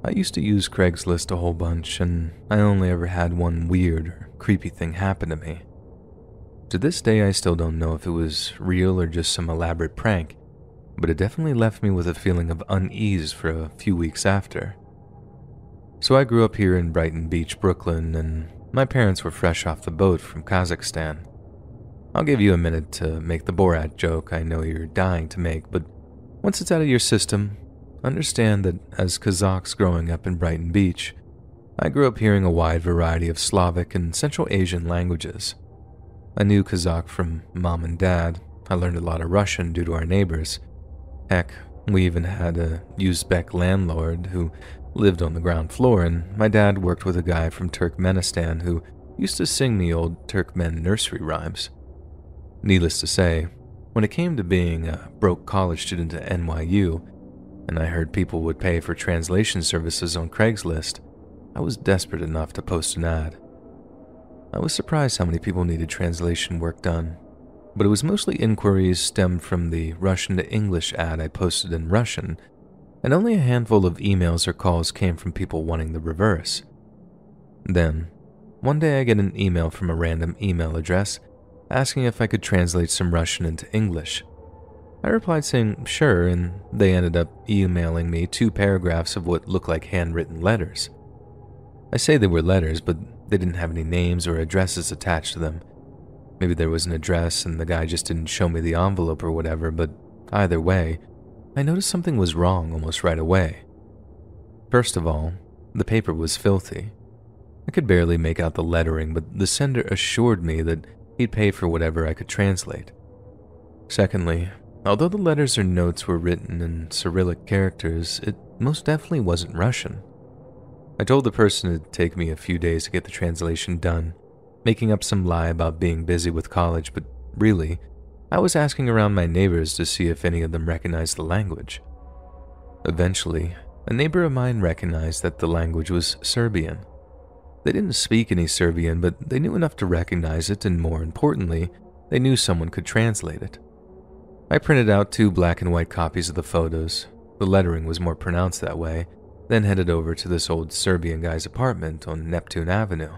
I used to use Craigslist a whole bunch, and I only ever had one weird or creepy thing happen to me. To this day, I still don't know if it was real or just some elaborate prank, but it definitely left me with a feeling of unease for a few weeks after. So I grew up here in Brighton Beach, Brooklyn, and my parents were fresh off the boat from Kazakhstan. I'll give you a minute to make the Borat joke I know you're dying to make, but once it's out of your system, understand that as Kazakhs growing up in Brighton Beach, I grew up hearing a wide variety of Slavic and Central Asian languages. I knew Kazakh from mom and dad. I learned a lot of Russian due to our neighbors. Heck, we even had a Uzbek landlord who lived on the ground floor, and my dad worked with a guy from Turkmenistan who used to sing me old Turkmen nursery rhymes. Needless to say, when it came to being a broke college student at NYU, and I heard people would pay for translation services on Craigslist, I was desperate enough to post an ad. I was surprised how many people needed translation work done, but it was mostly inquiries stemmed from the Russian to English ad I posted in Russian, and only a handful of emails or calls came from people wanting the reverse. Then, one day I get an email from a random email address asking if I could translate some Russian into English. I replied saying sure, and they ended up emailing me 2 paragraphs of what looked like handwritten letters. I say they were letters, but they didn't have any names or addresses attached to them. Maybe there was an address and the guy just didn't show me the envelope or whatever, but either way, I noticed something was wrong almost right away. First of all, the paper was filthy. I could barely make out the lettering, but the sender assured me that he'd pay for whatever I could translate. Secondly, although the letters or notes were written in Cyrillic characters, it most definitely wasn't Russian. I told the person it'd take me a few days to get the translation done, making up some lie about being busy with college, but really, I was asking around my neighbors to see if any of them recognized the language. Eventually, a neighbor of mine recognized that the language was Serbian. They didn't speak any Serbian, but they knew enough to recognize it, and more importantly, they knew someone could translate it. I printed out 2 black and white copies of the photos. The lettering was more pronounced that way, then headed over to this old Serbian guy's apartment on Neptune Avenue.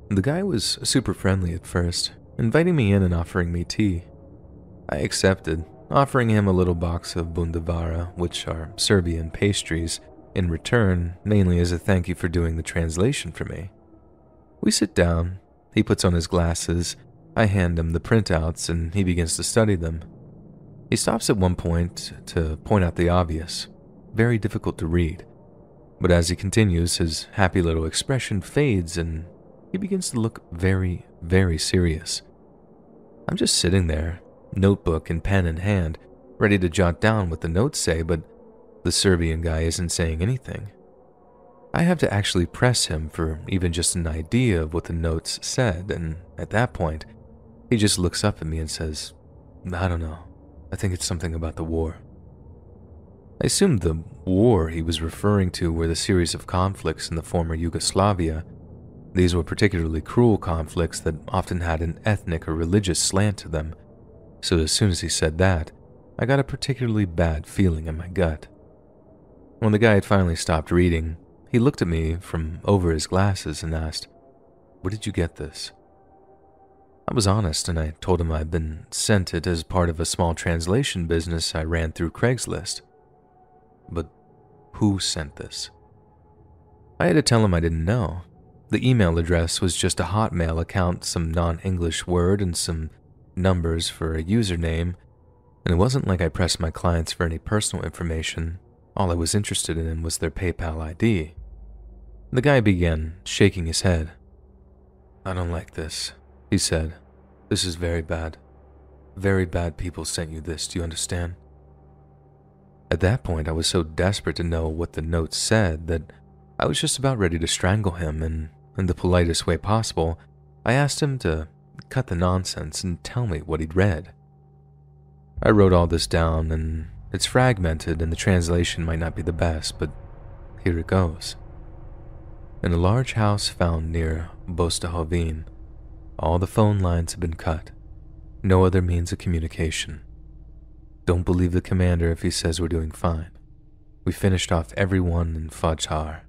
The guy was super friendly at first, inviting me in and offering me tea. I accepted, offering him a little box of bundavara, which are Serbian pastries, in return, mainly as a thank you for doing the translation for me. We sit down, he puts on his glasses, I hand him the printouts, and he begins to study them. He stops at one point to point out the obvious, very difficult to read, but as he continues, his happy little expression fades and he begins to look very, very serious. I'm just sitting there, notebook and pen in hand, ready to jot down what the notes say, but the Serbian guy isn't saying anything. I have to actually press him for even just an idea of what the notes said, and at that point, he just looks up at me and says, "I don't know. I think it's something about the war." I assumed the war he was referring to were the series of conflicts in the former Yugoslavia. These were particularly cruel conflicts that often had an ethnic or religious slant to them, so as soon as he said that, I got a particularly bad feeling in my gut. When the guy had finally stopped reading, he looked at me from over his glasses and asked, "Where did you get this?" I was honest, and I told him I'd been sent it as part of a small translation business I ran through Craigslist. But who sent this? I had to tell him I didn't know. The email address was just a Hotmail account, some non-English word, and some numbers for a username, and it wasn't like I pressed my clients for any personal information. All I was interested in was their PayPal ID. The guy began shaking his head. "I don't like this," he said. "This is very bad. Very bad people sent you this, do you understand?" At that point, I was so desperate to know what the notes said that I was just about ready to strangle him, and in the politest way possible, I asked him to cut the nonsense and tell me what he'd read. I wrote all this down, and it's fragmented and the translation might not be the best, but here it goes. In a large house found near Bostahovin, all the phone lines have been cut. No other means of communication. Don't believe the commander if he says we're doing fine. We finished off everyone in Fajr.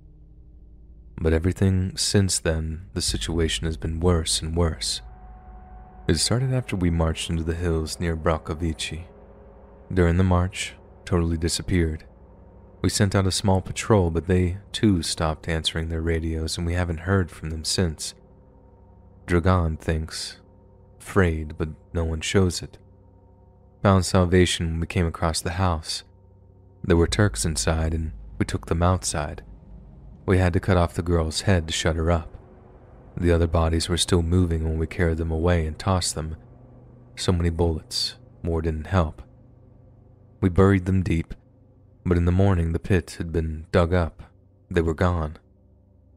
But everything since then, the situation has been worse and worse. It started after we marched into the hills near Brockovici. During the march, totally disappeared. We sent out a small patrol, but they too stopped answering their radios and we haven't heard from them since. Dragan thinks, afraid, but no one shows it. Found salvation when we came across the house. There were Turks inside and we took them outside. We had to cut off the girl's head to shut her up. The other bodies were still moving when we carried them away and tossed them. So many bullets, more didn't help. We buried them deep, but in the morning the pit had been dug up. They were gone.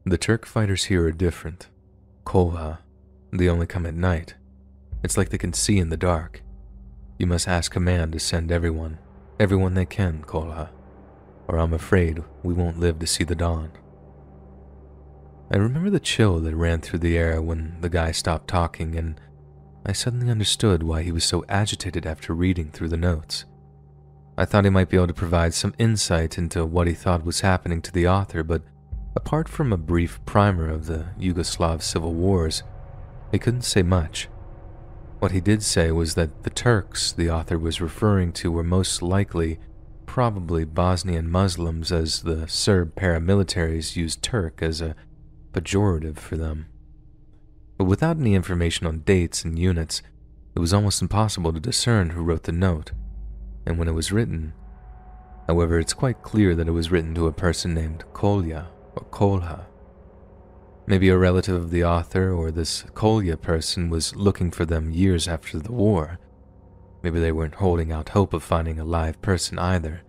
The Turk fighters here are different. Kolha, they only come at night. It's like they can see in the dark. You must ask command to send everyone they can, Kolha, or I'm afraid we won't live to see the dawn. I remember the chill that ran through the air when the guy stopped talking, and I suddenly understood why he was so agitated after reading through the notes. I thought he might be able to provide some insight into what he thought was happening to the author, but apart from a brief primer of the Yugoslav civil wars, he couldn't say much. What he did say was that the Turks the author was referring to were most likely probably Bosnian Muslims, as the Serb paramilitaries used Turk as a pejorative for them. But without any information on dates and units, it was almost impossible to discern who wrote the note, and when it was written. However, it's quite clear that it was written to a person named Kolya or Kolha. Maybe a relative of the author, or this Kolya person was looking for them years after the war. Maybe they weren't holding out hope of finding a live person either,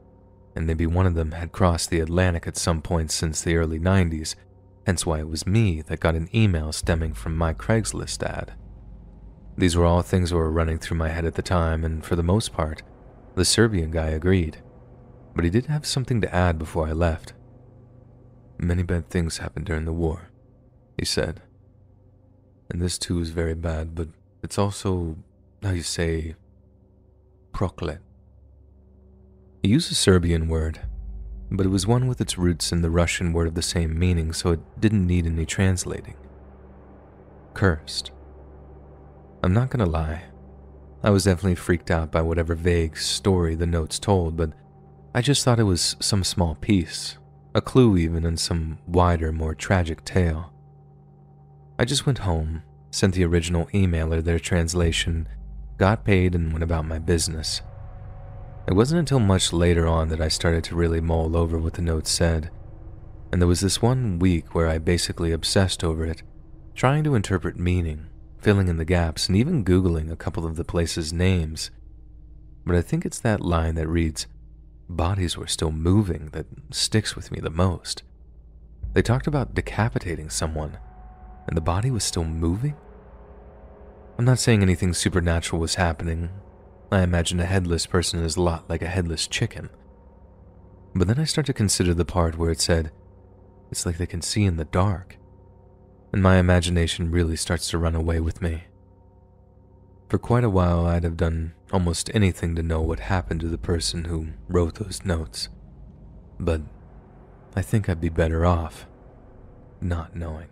and maybe one of them had crossed the Atlantic at some point since the early 90s, hence why it was me that got an email stemming from my Craigslist ad. These were all things that were running through my head at the time, and for the most part, the Serbian guy agreed, but he did have something to add before I left. Many bad things happened during the war, he said. And this too is very bad, but it's also, how you say, proklet. He used a Serbian word, but it was one with its roots in the Russian word of the same meaning, so it didn't need any translating. Cursed. I'm not gonna lie, I was definitely freaked out by whatever vague story the notes told, but I just thought it was some small piece, a clue even in some wider, more tragic tale. I just went home, sent the original emailer their translation, got paid, and went about my business. It wasn't until much later on that I started to really mull over what the note said, and there was this one week where I basically obsessed over it, trying to interpret meaning, filling in the gaps, and even Googling a couple of the places' names. But I think it's that line that reads, "Bodies were still moving," that sticks with me the most. They talked about decapitating someone, and the body was still moving? I'm not saying anything supernatural was happening. I imagine a headless person is a lot like a headless chicken. But then I start to consider the part where it said, it's like they can see in the dark, and my imagination really starts to run away with me. For quite a while, I'd have done almost anything to know what happened to the person who wrote those notes, but I think I'd be better off not knowing.